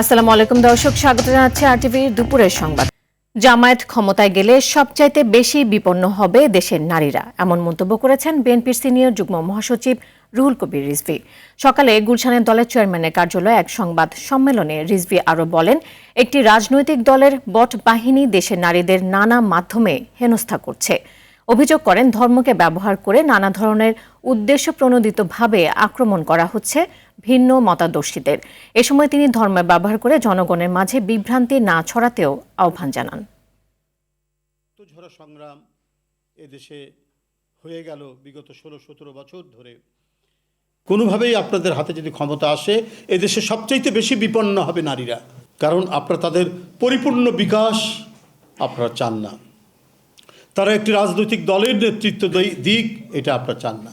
আসসালামু আলাইকুম দর্শক, স্বাগত জানাচ্ছি আরটিভির দুপুরের সংবাদ। জামায়াত ক্ষমতায় গেলে সবচাইতে বেশি বিপন্ন হবে দেশের নারীরা, এমন মন্তব্য করেছেন বিএনপির সিনিয়র যুগ্ম মহাসচিব রুহুল কবির রিজভী। সকালে গুলশানের দলের চেয়ারম্যানের কার্যালয়ে এক সংবাদ সম্মেলনে রিজভী আরও বলেন, একটি রাজনৈতিক দলের বট বাহিনী দেশের নারীদের নানা মাধ্যমে হেনস্থা করছে। অভিযোগ করেন, ধর্মকে ব্যবহার করে নানা ধরনের উদ্দেশ্য প্রণোদিতভাবে আক্রমণ করা হচ্ছে ভিন্ন মতাদর্শীদের। এ সময় তিনি ধর্ম ব্যবহার করে জনগণের মাঝে বিভ্রান্তি না ছড়াতেও আহ্বান জানান। ঝড় সংগ্রাম এদেশে হয়ে গেল বিগত 16-17 বছর ধরে। কোনোভাবেই আপনাদের হাতে যদি ক্ষমতা আসে, এদেশে সবচাইতে বেশি বিপন্ন হবে নারীরা। কারণ আপনারা তাদের পরিপূর্ণ বিকাশ আপনারা চান না। তারা একটি রাজনৈতিক দলের নেতৃত্ব দিক, এটা আপনারা চান না।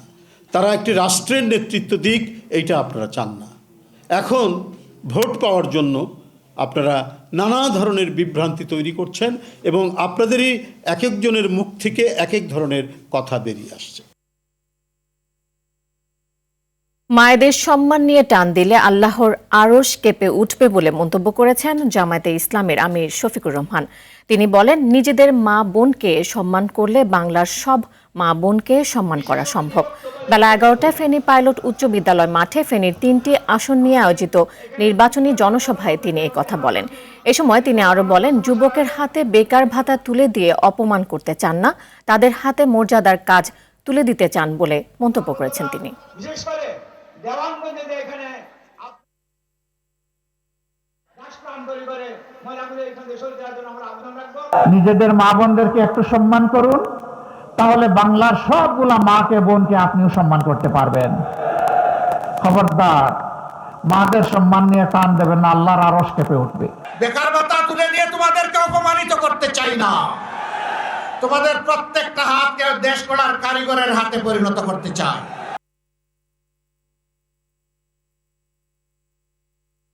তারা একটি রাষ্ট্রের নেতৃত্ব দিক, এইটা আপনারা চান না। এখন ভোট পাওয়ার জন্য আপনারা নানা ধরনের বিভ্রান্তি তৈরি করছেন এবং আপনাদেরই এক একজনের মুখ থেকে এক এক ধরনের কথা বেরিয়ে আসছে। মায়েদের সম্মান নিয়ে টান দিলে আল্লাহর আরশ কেঁপে উঠবে বলে মন্তব্য করেছেন জামায়াতে ইসলামের আমির শফিকুর রহমান। তিনি বলেন, নিজেদের মা বোনকে সম্মান করলে বাংলার সব মা বোনকে সম্মান করা সম্ভব। বেলা 11টায় ফেনী পাইলট উচ্চ বিদ্যালয় মাঠে ফেনীর 3টি আসন নিয়ে আয়োজিত নির্বাচনী জনসভায় তিনি এই কথা বলেন। এ সময় তিনি আরও বলেন, যুবকের হাতে বেকার ভাতা তুলে দিয়ে অপমান করতে চান না, তাদের হাতে মর্যাদার কাজ তুলে দিতে চান বলে মন্তব্য করেছেন তিনি। নিজেদের মা বোনদেরকে একটু সম্মান করুন, তাহলে বাংলার সবগুলা মাকে বোনকে আপনিও সম্মান করতে পারবেন। খবরদার মাদের সম্মান নিয়ে টান দেবেন না, আল্লাহর আরশ কেঁপে উঠবে। বেকার ভাতা তুলে দিয়ে তোমাদেরকে অপমানিত করতে চাই না, তোমাদের প্রত্যেকটা হাতকে দেশ গড়ার কারিগরের হাতে পরিণত করতে চাই।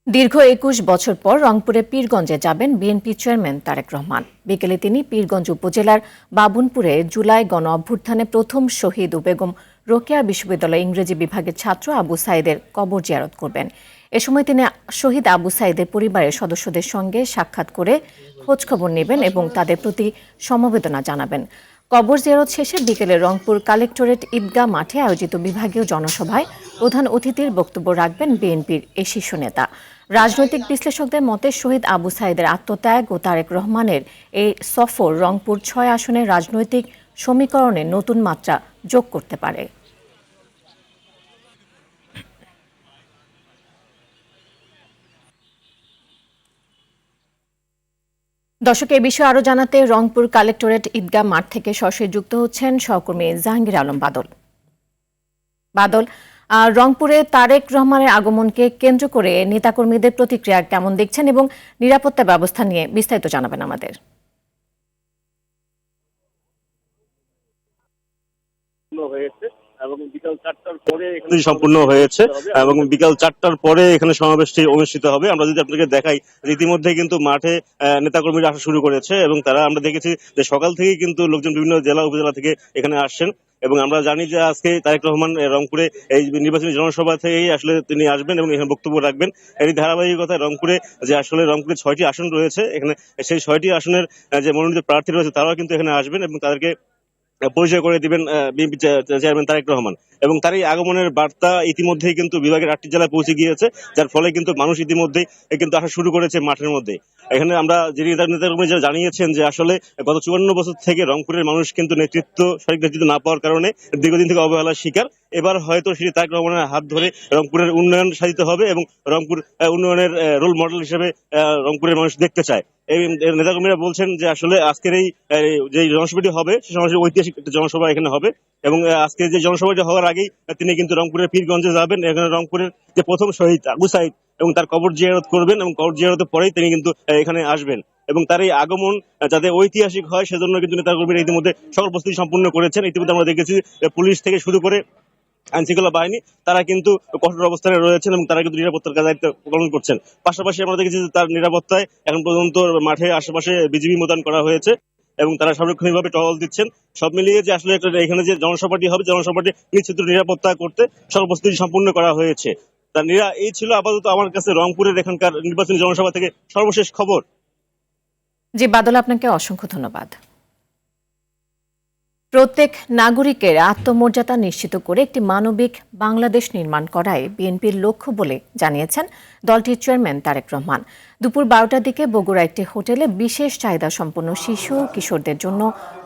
দীর্ঘ 21 বছর পর রংপুরে পীরগঞ্জে যাবেন বিএনপি চেয়ারম্যান তারেক রহমান। বিকেলে তিনি পীরগঞ্জ উপজেলার বাবুনপুরে জুলাই গণ অভ্যুত্থানে প্রথম শহীদ ও বেগম রোকেয়া বিশ্ববিদ্যালয় ইংরেজি বিভাগের ছাত্র আবু সাইদের কবর জিয়ারত করবেন। এ সময় তিনি শহীদ আবু সাইদের পরিবারের সদস্যদের সঙ্গে সাক্ষাৎ করে খোঁজখবর নেবেন এবং তাদের প্রতি সমবেদনা জানাবেন। কবর জিয়ারত শেষে বিকেলে রংপুর কালেক্টরেট ঈদগাহ মাঠে আয়োজিত বিভাগীয় জনসভায় প্রধান অতিথির বক্তব্য রাখবেন বিএনপির এই শীর্ষ নেতা। রাজনৈতিক বিশ্লেষকদের মতে শহীদ আবু সাইদের আত্মত্যাগ ও তারেক রহমানের এই সফর রংপুর 6 আসনের রাজনৈতিক সমীকরণে নতুন মাত্রা যোগ করতে পারে। দর্শক, এই বিষয়ে আরও জানাতে রংপুর কালেক্টরেট ঈদগাহ মাঠ থেকে সরাসরি যুক্ত হচ্ছেন সহকর্মী জাহাঙ্গীর আলম বাদল। রংপুরে তারেক রহমানের আগমনকে কেন্দ্র করে নেতাকর্মীদের প্রতিক্রিয়া কেমন দেখছেন এবং নিরাপত্তা ব্যবস্থা নিয়ে বিস্তারিত জানাবেন আমাদের। এবং বিকাল 4টার পরে এখানে সম্পূর্ণ হয়েছে এবং বিকাল 4টার পরে এখানে সমাবেশটি অনুষ্ঠিত হবে। আমরা যদি আপনাকে দেখাই, ইতিমধ্যে কিন্তু মাঠে নেতাকর্মীরা আসা শুরু করেছে এবং তারা আমরা দেখেছি যে সকাল থেকেই কিন্তু লোকজন বিভিন্ন জেলা উপজেলা থেকে এখানে আসছেন এবং আমরা জানি যে আজকে তারেক রহমান রংপুরে এই নির্বাচনী জনসভা থেকেই আসলে তিনি আসবেন এবং এখানে বক্তব্য রাখবেন। এই ধারাবাহিকতায় রংপুরে যে আসলে রংপুরে 6টি আসন রয়েছে, এখানে সেই 6টি আসনের যে মনোনীত প্রার্থী রয়েছে তারাও কিন্তু এখানে আসবেন এবং তাদেরকে পরিচয় করে দিবেন বিএনপি চেয়ারম্যান তারেক রহমান। এবং তার এই আগমনের বার্তা ইতিমধ্যেই কিন্তু বিভাগের 8টি জেলায় পৌঁছে গিয়েছে, যার ফলে কিন্তু মানুষ ইতিমধ্যেই কিন্তু আসা শুরু করেছে মাঠের মধ্যে। এখানে আমরা যে নেতাকর্মী যারা জানিয়েছেন যে আসলে গত 54 বছর থেকে রংপুরের মানুষ কিন্তু সঠিক নেতৃত্ব না পাওয়ার কারণে দীর্ঘদিন থেকে অবহেলার শিকার। এবার হয়তো সেটি তারেক রহমানের হাত ধরে রংপুরের উন্নয়ন সাধিত হবে এবং রংপুর উন্নয়নের রোল মডেল হিসেবে রংপুরের মানুষ দেখতে চায়। এই নেতাকর্মীরা বলছেন যে আসলে আজকের এই যে জনসভাটি হবে সে সমাজের ঐতিহাসিক একটা জনসভা এখানে হবে এবং আজকে যে জনসভাটি হওয়ার আগেই তিনি কিন্তু রংপুরের পীরগঞ্জে যাবেন। এখানে রংপুরের যে প্রথম শহীদ আবু সাইদ এবং তার কবর জিয়ারত করবেন এবং কবর জিয়ারতের পরেই তিনি কিন্তু এখানে আসবেন এবং তার এই আগমন যাতে ঐতিহাসিক হয় সেজন্য কিন্তু নেতাকর্মীরা ইতিমধ্যে সকল প্রস্তুতি সম্পূর্ণ করেছেন। ইতিমধ্যে আমরা দেখেছি পুলিশ থেকে শুরু করে আইন শৃঙ্খলা বাহিনী তারা কিন্তু কঠোর অবস্থানে রয়েছেন এবং তারা কিন্তু নিরাপত্তার দায়িত্ব পালন করছেন। পাশাপাশি আমরা দেখেছি যে তার নিরাপত্তায় এখন পর্যন্ত মাঠে আশেপাশে বিজিবি মোতায়েন করা হয়েছে এবং তারা সার্বক্ষণিকভাবে টহল দিচ্ছেন। সব মিলিয়ে যে আসলে এখানে যে জনসভাটি হবে, জনসভাটি নিশ্চিত নিরাপত্তা করতে সকল প্রস্তুতি সম্পূর্ণ করা হয়েছে। তা নীরা, এই ছিল আপাতত আমার কাছে রংপুরের এখানকার নির্বাচনী জনসভা থেকে সর্বশেষ খবর। জি বাদল, আপনাকে অসংখ্য ধন্যবাদ। প্রত্যেক নাগরিকের আত্মমর্যাদা নিশ্চিত করে একটি মানবিক বাংলাদেশ নির্মাণ করাই বিএনপির লক্ষ্য বলে জানিয়েছেন দলটির চেয়ারম্যান তারেক রহমান। দুপুর 12টার দিকে বগুড়া একটি হোটেলে বিশেষ চাহিদা সম্পন্ন শিশু ও কিশোরদের জন্য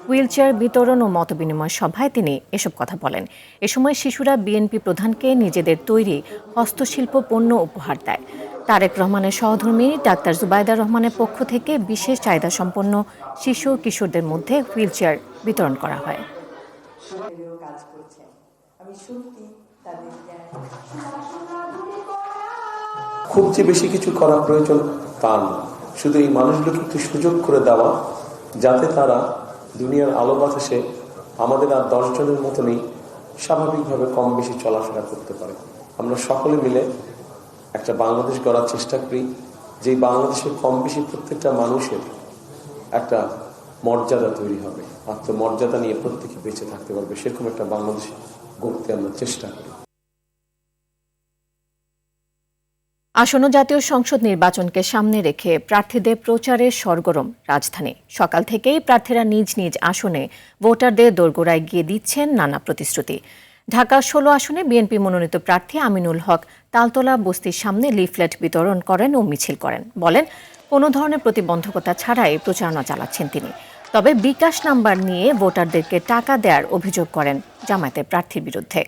হুইলচেয়ার বিতরণ ও মতবিনিময় সভায় তিনি এসব কথা বলেন। এ সময় শিশুরা বিএনপি প্রধানকে নিজেদের তৈরি হস্তশিল্প পণ্য উপহার দেয়। তারেক রহমানের সহধর্মী ডাক্তার জুবাইদা রহমানের পক্ষ থেকে বিশেষ চাহিদা সম্পন্ন শিশু ও কিশোরদের মধ্যে হুইলচেয়ার বিতরণ করা হয়। খুব যে বেশি কিছু করা প্রয়োজন তা না, শুধু এই মানুষগুলোকে একটু সুযোগ করে দেওয়া যাতে তারা দুনিয়ার আলো বাতাসে আমাদের আর 10 জনের মতনই স্বাভাবিকভাবে কম বেশি চলাফেরা করতে পারে। আমরা সকলে মিলে একটা বাংলাদেশ গড়ার চেষ্টা করি, যেই বাংলাদেশে কম বেশি প্রত্যেকটা মানুষের একটা মর্যাদা তৈরি হবে, আত্মমর্যাদা নিয়ে প্রত্যেকে বেঁচে থাকতে পারবে, সেরকম একটা বাংলাদেশ গড়তে আমরা চেষ্টা করি। আসন্ন জাতীয় সংসদ নির্বাচনকে সামনে রেখে প্রার্থীদের প্রচারে সরগরম রাজধানী। সকাল থেকেই প্রার্থীরা নিজ নিজ আসনে ভোটারদের দোরগোড়ায় গিয়ে দিচ্ছেন নানা প্রতিশ্রুতি। ঢাকা 16 আসনে বিএনপি মনোনীত প্রার্থী আমিনুল হক তালতলা বস্তির সামনে লিফলেট বিতরণ করেন ও মিছিল করেন। বলেন, কোনো ধরনের প্রতিবন্ধকতা ছাড়াই প্রচারণা চালাচ্ছেন তিনি। তবে বিকাশ নাম্বার নিয়ে ভোটারদেরকে টাকা দেওয়ার অভিযোগ করেন জামায়াতের প্রার্থীর বিরুদ্ধে।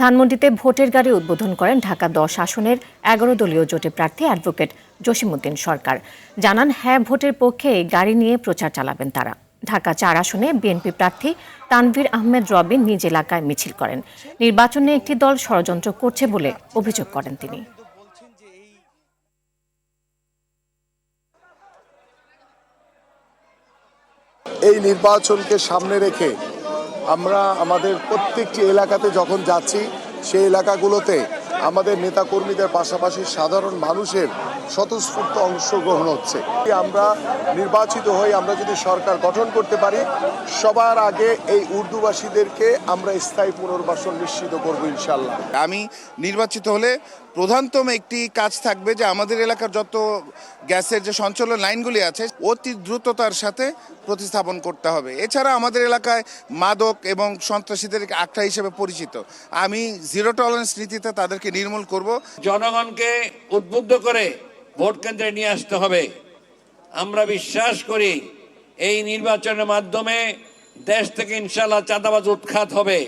ধানমন্ডিতে ভোটের গাড়ি উদ্বোধন করেন ঢাকা 10 আসনের 11 দলীয় জোটের প্রার্থী অ্যাডভোকেট জসিমউদ্দিন সরকার। জানান, হ্যাঁ ভোটের পক্ষে গাড়ি নিয়ে প্রচার চালাবেন তারা। ঢাকা 4 আসনে বিএনপি প্রার্থী তানভীর আহমেদ রবিন নিজ এলাকায় মিছিল করেন। নির্বাচনে একটি দল ষড়যন্ত্র করছে বলে অভিযোগ করেন তিনি। এই নির্বাচনকে সামনে রেখে আমরা আমাদের প্রত্যেকটি এলাকাতে যখন যাচ্ছি, সেই এলাকাগুলোতে আমাদের নেতাকর্মীদের পাশাপাশি সাধারণ মানুষের স্বতঃস্ফূর্ত অংশগ্রহণ হচ্ছে। আমরা নির্বাচিত হয়ে আমরা যদি সরকার গঠন করতে পারি, সবার আগে এই উর্দুভাষীদেরকে আমরা স্থায়ী পুনর্বাসন নিশ্চিত করবো ইনশাল্লাহ। আমি নির্বাচিত হলে প্রধানতম একটি কাজ থাকবে যে আমাদের এলাকার যত গ্যাসের যে সঞ্চালন লাইনগুলি আছে অতি দ্রুততার সাথে প্রতিস্থাপন করতে হবে। এছাড়া আমাদের এলাকায় মাদক এবং সন্ত্রাসীদের আখড়া হিসেবে পরিচিত। আমি জিরো টলারেন্স নীতিতে তাদেরকে নির্মূল করব। জনগণকে উদ্বুদ্ধ করে ভোট কেন্দ্রে নিয়ে আসতে হবে। আমরা বিশ্বাস করি এই নির্বাচনের মাধ্যমে দেশ থেকে ইনশাআল্লাহ চাঁদাবাজ উৎখাত হবে।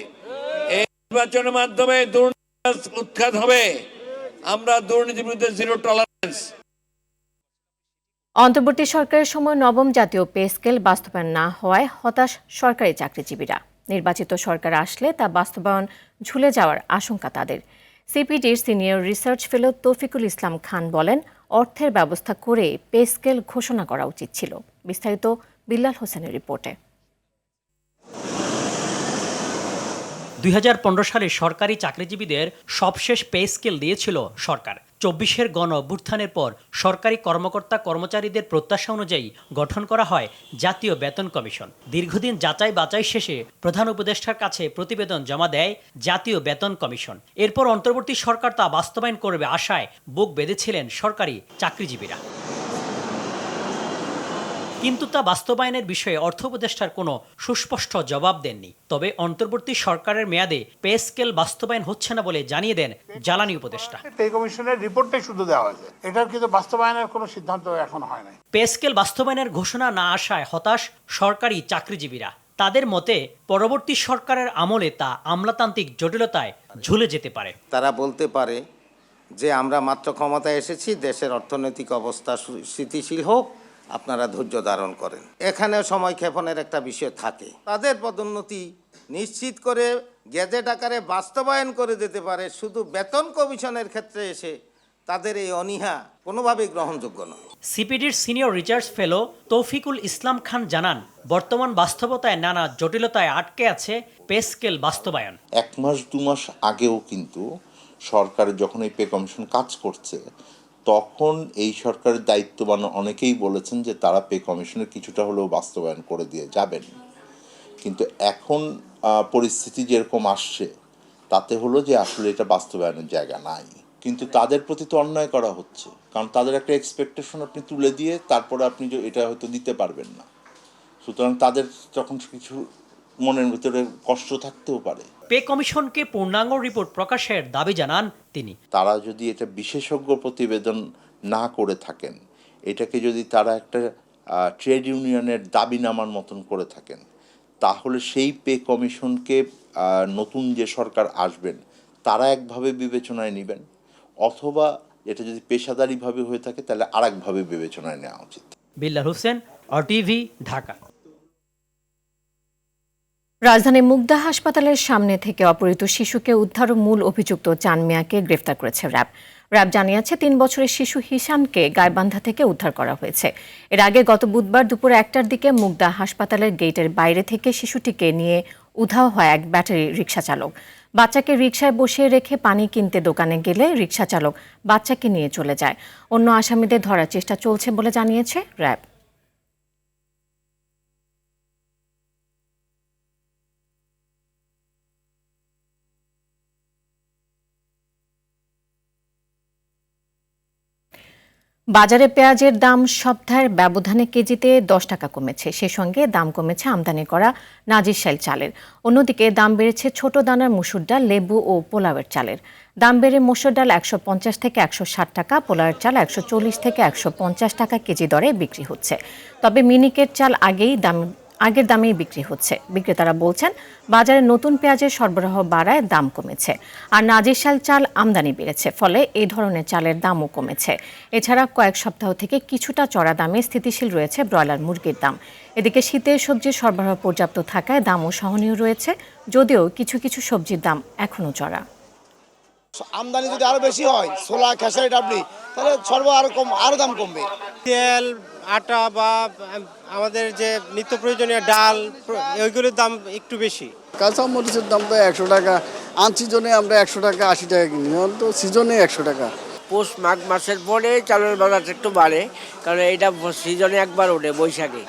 এই নির্বাচনের মাধ্যমে দুর্নীতি উৎখাত হবে। আমরা দুর্নীতির বিরুদ্ধে জিরো টলারেন্স। অন্তর্বর্তী সরকারের সময় নবম জাতীয় পে স্কেল বাস্তবায়ন না হওয়ায় হতাশ সরকারি চাকরিজীবীরা। নির্বাচিত সরকার আসলে তা বাস্তবায়ন ঝুলে যাওয়ার আশঙ্কা তাদের। সিপিডির senior research fellow Taufiqul Islam Khan বলেন, অর্থের ব্যবস্থা করে পে স্কেল ঘোষণা করা উচিত ছিল। বিস্তারিত বিল্লাল হোসেনের রিপোর্টে। 2015 সালে সরকারি চাকরিজীবীদের সবশেষ পে স্কেল দিয়েছিল সরকার। 24-এর গণ অভ্যুত্থানের পর সরকারি কর্মকর্তা কর্মচারীদের প্রত্যাশা অনুযায়ী গঠন করা হয় জাতীয় বেতন কমিশন। দীর্ঘদিন যাচাই বাছাই শেষে প্রধান উপদেষ্টার কাছে প্রতিবেদন জমা দেয় জাতীয় বেতন কমিশন। এরপর অন্তর্বর্তী সরকার তা বাস্তবায়ন করবে আশায় বুক বেঁধেছিলেন সরকারি চাকরিজীবীরা। কিন্তু তা বাস্তবায়নের বিষয়ে অর্থ উপদেষ্টার কোনো সুস্পষ্ট জবাব দেননি। তবে অন্তর্বর্তী সরকারের মেয়াদে পে স্কেল বাস্তবায়ন হচ্ছে না বলে জানিয়ে দেন জ্বালানি উপদেষ্টা। পে কমিশনের রিপোর্টটাই শুধু দেওয়া হয়েছে, এটার কিন্তু বাস্তবায়নের কোনো সিদ্ধান্ত এখন হয় নাই। পে স্কেল বাস্তবায়নের ঘোষণা না আসায় হতাশ সরকারি চাকরিজীবীরা। তাদের মতে পরবর্তী সরকারের আমলে তা আমলাতান্ত্রিক জটিলতায় ঝুলে যেতে পারে। তারা বলতে পারে যে আমরা মাত্র ক্ষমতায় এসেছি, দেশের অর্থনৈতিক অবস্থা স্থিতিশীল হোক, আপনারা ধৈর্য ধারণ করেন। এখানে সময় ক্ষেপণের একটা বিষয় থাকে। তাদের পদোন্নতি নিশ্চিত করে গেজেট আকারে বাস্তবায়ন করে দিতে পারে, শুধু বেতন কমিশনের ক্ষেত্রে এসে তাদের এই অনীহা কোনোভাবেই গ্রহণযোগ্য নয়। সিপিডির senior research fellow Taufiqul Islam Khan জানান, বর্তমান বাস্তবতায় নানা জটিলতায় আটকে আছে পে স্কেল বাস্তবায়ন। 1 মাস 2 মাস আগেও কিন্তু সরকার যখন এই পে কমিশন কাজ করছে, তখন এই সরকারের দায়িত্ববান অনেকেই বলেছেন যে তারা পে কমিশনের কিছুটা হলেও বাস্তবায়ন করে দিয়ে যাবেন। কিন্তু এখন পরিস্থিতি যেরকম আসছে, তাতে হলো যে আসলে এটা বাস্তবায়নের জায়গা নাই। কিন্তু তাদের প্রতি তো অন্যায় করা হচ্ছে, কারণ তাদের একটা এক্সপেকটেশন আপনি তুলে দিয়ে তারপরে আপনি এটা হয়তো দিতে পারবেন না। সুতরাং তাদের যখন কিছু মনের ভিতরে কষ্ট থাকতেও পারে। পে কমিশনকে পূর্ণাঙ্গ রিপোর্ট প্রকাশের দাবি জানান তিনি। তারা যদি এটা বিশেষজ্ঞ প্রতিবেদন না করে থাকেন, এটাকে যদি তারা একটা ট্রেড ইউনিয়নের দাবিনামার মতন করে থাকেন, তাহলে সেই পে কমিশনকে নতুন যে সরকার আসবেন তারা একভাবে বিবেচনায় নেবেন, অথবা এটা যদি পেশাদারিভাবে হয়ে থাকে তাহলে আরেকভাবে বিবেচনায় নেওয়া উচিত। বিল্লাল হোসেন, RTV, ঢাকা। রাজধানীর মুগদা হাসপাতালের সামনে থেকে অপহৃত শিশুকে উদ্ধার ও মূল অভিযুক্ত চান মিয়াকে গ্রেফতার করেছে র্যাব। র্যাব জানিয়েছে 3 বছরের শিশু হিশানকে গাইবান্ধা থেকে উদ্ধার করা হয়েছে। এর আগে গত বুধবার দুপুর 1টার দিকে মুগদা হাসপাতালের গেটের বাইরে থেকে শিশুটিকে নিয়ে উধাও হয় এক ব্যাটারি রিকশা চালক। বাচ্চাকে রিকশায় বসিয়ে রেখে পানি কিনতে দোকানে গেলে রিকশা চালক বাচ্চাকে নিয়ে চলে যায়। অন্য আসামিদের ধরার চেষ্টা চলছে বলে জানিয়েছে র্যাব। বাজারে পেঁয়াজের দাম সপ্তাহের ব্যবধানে কেজিতে 10 টাকা কমেছে। সে সঙ্গে দাম কমেছে আমদানি করা নাজিরশাইল চালের। অন্যদিকে দাম বেড়েছে ছোট দানার মসুর ডাল, লেবু ও পোলাওয়ের চালের। দাম বেড়ে মসুর ডাল 150 থেকে 160 টাকা, পোলাওয়ের চাল 140 থেকে 150 টাকা কেজি দরে বিক্রি হচ্ছে। তবে মিনিকেট চাল আগের দামেই বিক্রি হচ্ছে। বিক্রেতারা বলছেন বাজারে নতুন পেঁয়াজের সরবরাহ বাড়ায় দাম কমেছে, আর নাজিরশাইল চাল আমদানি বেড়েছে, ফলে এই ধরনের চালের দামও কমেছে। এছাড়া কয়েক সপ্তাহ থেকে কিছুটা চড়া দামে স্থিতিশীল রয়েছে ব্রয়লার মুরগির দাম। এদিকে শীতের সবজির সরবরাহ পর্যাপ্ত থাকায় দামও সহনীয় রয়েছে, যদিও কিছু কিছু সবজির দাম এখনও চড়া। আমদানি যদি আরো বেশি হয়, ছোলা, খেসারি, ডাবলি, তাহলে আরো দাম কমবে। তেল, আটা বা আমাদের যে নিত্য প্রয়োজনীয় ডাল, ওইগুলোর দাম একটু বেশি। কাঁচা মরিচের দাম তো 100 টাকা, আনসিজনে আমরা 100 টাকা 80 টাকা কিনি, তো সিজনে 100 টাকা। পৌষ মাঘ মাসের পরে চালের বাজার একটু বাড়ে, কারণ এইটা সিজনে একবার ওঠে, বৈশাখে।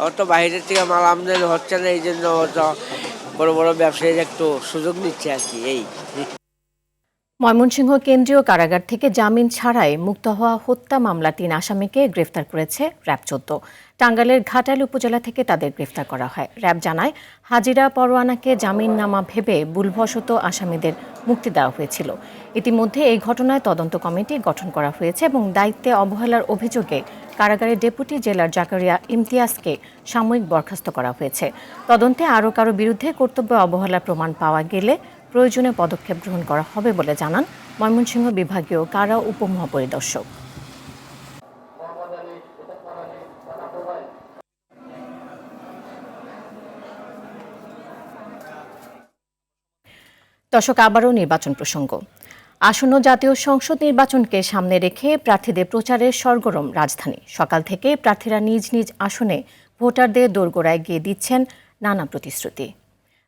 অত বাইরের থেকে মাল আমদানি হচ্ছে না, এই জন্য বড় বড় ব্যবসায়ীরা একটু সুযোগ নিচ্ছে আর কি। এই ময়মনসিংহ কেন্দ্রীয় কারাগার থেকে জামিন ছাড়াই মুক্ত হওয়া হত্যা মামলা 3 আসামিকে গ্রেফতার করেছে র্যাব 14। টাঙ্গাইলের ঘাটাইল উপজেলা থেকে তাদের গ্রেফতার করা হয়। র্যাব জানায় হাজিরা পরোয়ানাকে জামিননামা ভেবে ভুলবশত আসামিদের মুক্তি দেওয়া হয়েছিল। ইতিমধ্যে এই ঘটনায় তদন্ত কমিটি গঠন করা হয়েছে এবং দায়িত্বে অবহেলার অভিযোগে কারাগারের ডেপুটি জেলার জাকারিয়া ইমতিয়াজকে সাময়িক বরখাস্ত করা হয়েছে। তদন্তে আরও কারো বিরুদ্ধে কর্তব্য অবহেলার প্রমাণ পাওয়া গেলে প্রয়োজনীয় পদক্ষেপ গ্রহণ করা হবে বলে জানান ময়মনসিংহ বিভাগীয় কারা উপমহাপরিদর্শক। দর্শক, আবারও নির্বাচন প্রসঙ্গ। আসন্ন জাতীয় সংসদ নির্বাচনকে সামনে রেখে প্রার্থীদের প্রচারের সরগরম রাজধানী। সকাল থেকে প্রার্থীরা নিজ নিজ আসনে ভোটারদের দোরগোড়ায় গিয়ে দিচ্ছেন নানা প্রতিশ্রুতি।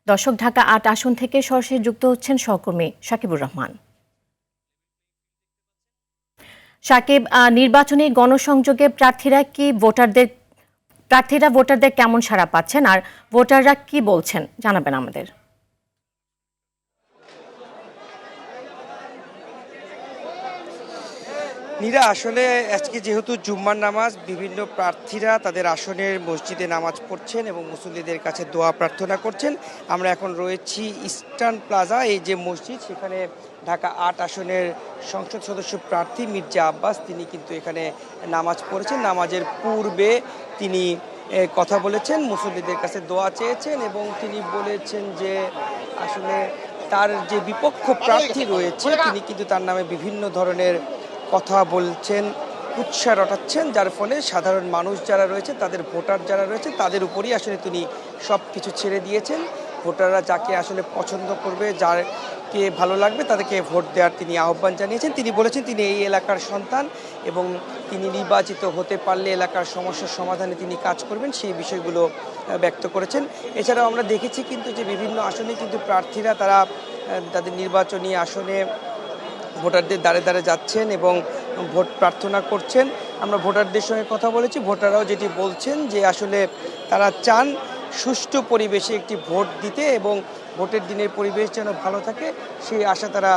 দর্শক, ঢাকা 8 আসন থেকে সরাসরি যুক্ত হচ্ছেন সহকর্মী সাকিবুর রহমান। সাকিব, নির্বাচনী গণসংযোগে প্রার্থীরা ভোটারদের কেমন সাড়া পাচ্ছেন, আর ভোটাররা কি বলছেন জানাবেন আমাদের। নীরা, আসলে আজকে যেহেতু জুম্মার নামাজ, বিভিন্ন প্রার্থীরা তাদের আসনের মসজিদে নামাজ পড়ছেন এবং মুসল্লিদের কাছে দোয়া প্রার্থনা করছেন। আমরা এখন রয়েছি ইস্টার্ন প্লাজা, এই যে মসজিদ, সেখানে ঢাকা 8 আসনের সংসদ সদস্য প্রার্থী মির্জা আব্বাস তিনি কিন্তু এখানে নামাজ পড়েছেন। নামাজের পূর্বে তিনি কথা বলেছেন, মুসল্লিদের কাছে দোয়া চেয়েছেন এবং তিনি বলেছেন যে আসলে তার যে বিপক্ষ প্রার্থী রয়েছে তিনি কিন্তু তার নামে বিভিন্ন ধরনের কথা বলছেন, উৎসাহ রটাচ্ছেন, যার ফলে সাধারণ মানুষ যারা রয়েছে, তাদের ভোটার যারা রয়েছে, তাদের উপরই আসলে তিনি সব কিছু ছেড়ে দিয়েছেন। ভোটাররা যাকে আসলে পছন্দ করবে, যাকে ভালো লাগবে, তাদেরকে ভোট দেওয়ার তিনি আহ্বান জানিয়েছেন। তিনি বলেছেন তিনি এই এলাকার সন্তান এবং তিনি নির্বাচিত হতে পারলে এলাকার সমস্যার সমাধানে তিনি কাজ করবেন, সেই বিষয়গুলো ব্যক্ত করেছেন। এছাড়াও আমরা দেখেছি কিন্তু যে বিভিন্ন আসনে কিন্তু প্রার্থীরা তারা তাদের নির্বাচনী আসনে ভোটারদের দ্বারে দ্বারে যাচ্ছেন এবং ভোট প্রার্থনা করছেন। আমরা ভোটারদের সঙ্গে কথা বলেছি, ভোটাররাও যেটি বলছেন যে আসলে তারা চান সুষ্ঠু পরিবেশে একটি ভোট দিতে এবং ভোটের দিনের পরিবেশ যেন ভালো থাকে, সেই আশা তারা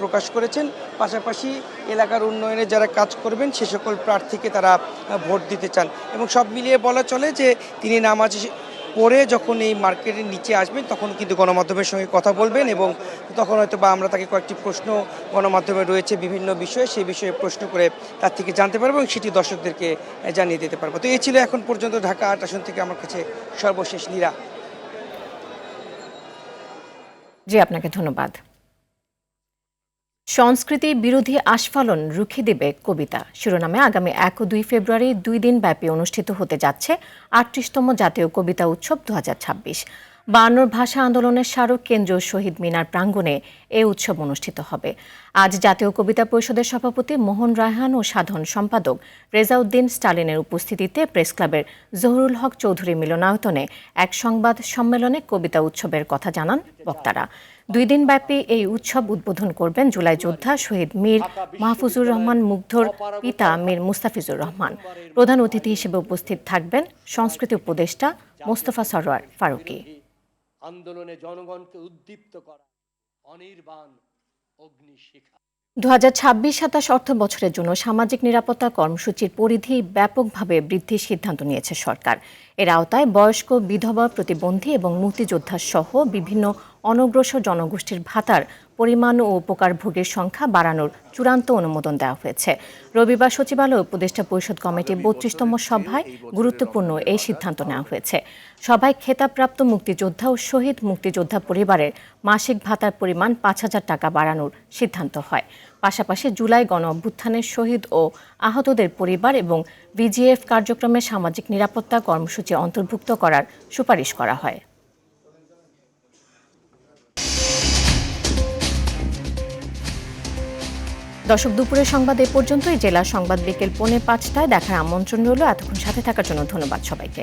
প্রকাশ করেছেন। পাশাপাশি এলাকার উন্নয়নে যারা কাজ করবেন সে সকল প্রার্থীকে তারা ভোট দিতে চান এবং সব মিলিয়ে বলা চলে যে তিনি নামাজ পরে যখন এই মার্কেটের নিচে আসবেন তখন কিন্তু গণমাধ্যমের সঙ্গে কথা বলবেন এবং তখন হয়তো বা আমরা তাকে কয়েকটি প্রশ্ন গণমাধ্যমে রয়েছে বিভিন্ন বিষয়ে সেই বিষয়ে প্রশ্ন করে তার থেকে জানতে পারবো এবং সেটি দর্শকদেরকে জানিয়ে দিতে পারবো। তো এই ছিল এখন পর্যন্ত ঢাকা ৮ আসন থেকে আমার কাছে সর্বশেষ নীরা। জি, আপনাকে ধন্যবাদ। সংস্কৃতি বিরোধী আস্ফালন রুখে দেবে কবিতা শিরোনামে আগামী ১ ও ২ ফেব্রুয়ারি ২ দিন ব্যাপী অনুষ্ঠিত হতে যাচ্ছে ৩৮তম জাতীয় কবিতা উৎসব ২০২৬। ৫২ ভাষা আন্দোলনের স্মারক কেন্দ্রীয় শহীদ মিনার প্রাঙ্গণে এই উৎসব অনুষ্ঠিত হবে। আজ জাতীয় কবিতা পরিষদের সভাপতি মোহন রায়হান ও সাধারণ সম্পাদক রেজাউদ্দিন স্টালিনের উপস্থিতিতে প্রেস ক্লাবের জহুরুল হক চৌধুরী মিলনায়তনে এক সংবাদ সম্মেলনে কবিতা উৎসবের কথা জানান বক্তারা। ২ দিন ব্যাপী এই উৎসব উদ্বোধন করবেন জুলাই যোদ্ধা শহীদ মীর মাহফুজুর রহমান মুগ্ধর পিতা মীর মুস্তাফিজুর রহমান। প্রধান অতিথি হিসেবে উপস্থিত থাকবেন সংস্কৃতি উপদেষ্টা মোস্তফা সরোয়ার ফারুকী। আন্দোলনে জনগণকে উদ্দীপ্ত করা অনির্বাণ অগ্নিশিখা। ২০২৬-২৭ অর্থ বছরের জন্য সামাজিক নিরাপত্তা কর্মসূচির পরিধি ব্যাপকভাবে বৃদ্ধির সিদ্ধান্ত নিয়েছে সরকার। এর আওতায় বয়স্ক, বিধবা, প্রতিবন্ধী এবং মুক্তিযোদ্ধা সহ বিভিন্ন অনগ্রসর জনগোষ্ঠীর ভাতার পরিমাণ ও উপকারভোগীর সংখ্যা বাড়ানোর চূড়ান্ত অনুমোদন দেওয়া হয়েছে। রবিবার সচিবালয় উপদেষ্টা পরিষদ কমিটির ৩২তম সভায় গুরুত্বপূর্ণ এই সিদ্ধান্ত নেওয়া হয়েছে। সভায় খেতাবপ্রাপ্ত মুক্তিযোদ্ধা ও শহীদ মুক্তিযোদ্ধা পরিবারের মাসিক ভাতার পরিমাণ ৫,০০০ টাকা বাড়ানোর সিদ্ধান্ত হয়। পাশাপাশি জুলাই গণ অভ্যুত্থানের শহীদ ও আহতদের পরিবার এবং ভিজিএফ কার্যক্রমে সামাজিক নিরাপত্তা কর্মসূচি অন্তর্ভুক্ত করার সুপারিশ করা হয়। দর্শক, দুপুরের সংবাদ এ পর্যন্তই। জেলা সংবাদ বিকেল ৪:৫টায় দেখার আমন্ত্রণ রইল। এতক্ষণ সাথে থাকার জন্য ধন্যবাদ সবাইকে।